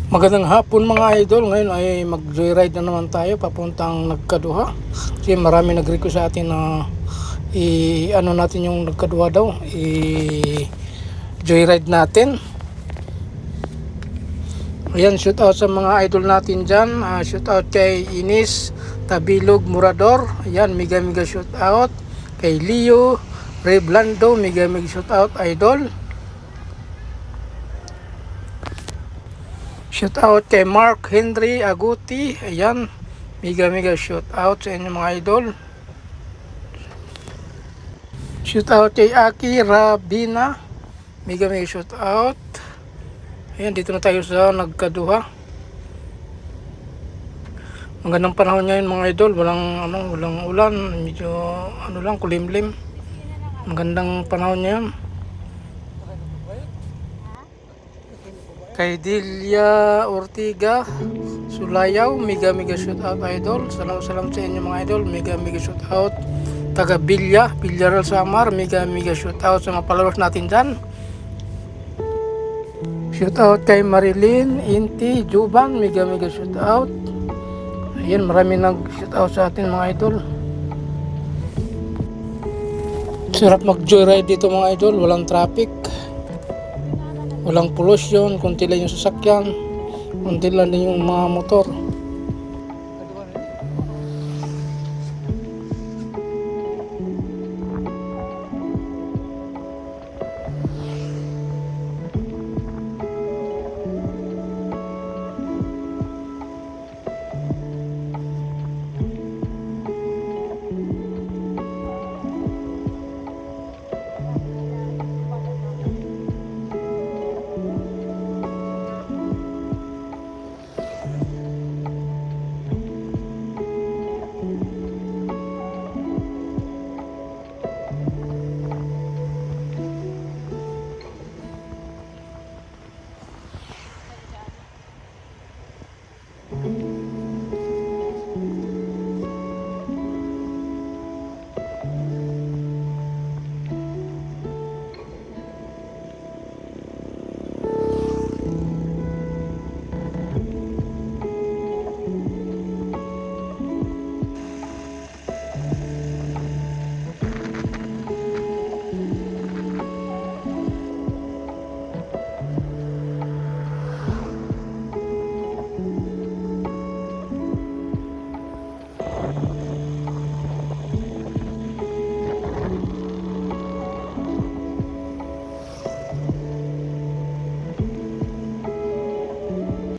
Magandang hapon mga idol. Ngayon ay mag-joyride na naman tayo papuntang Nagkaduha. Kasi marami nag-request sa atin na ano natin yung Nagkaduha daw. Joyride natin. Ayan, shoot out sa mga idol natin dyan. Shoot out kay Ines Tabilog Murador. Ayan, mega shoot out. Kay Leo Reblando, mega shoot out idol. Shout out kay Mark Henry Aguti. Ayan, mega shout out sa inyo mga idol. Shout out kay Aki Rabina, mega shout out. Ayan, dito na tayo sa Nagkaduha. Magandang panahon ngayon mga idol, walang ulan, medyo lang, kulimlim. Magandang panahon ngayon. Kay Delia Ortiga Sulayaw, mega shout out idol. Salam sa inyo mga idol, mega shout out. Taga Villareal Samar, mega shout out sa mga followers natin dyan. Shout out kay Marilyn Inti Juban, mega shout out. Ayan, marami nag shout out sa atin mga idol. Sarap mag joyride dito mga idol, walang traffic, walang pollution, kunti lang yung sasakyan, kunti lang din yung mga motor.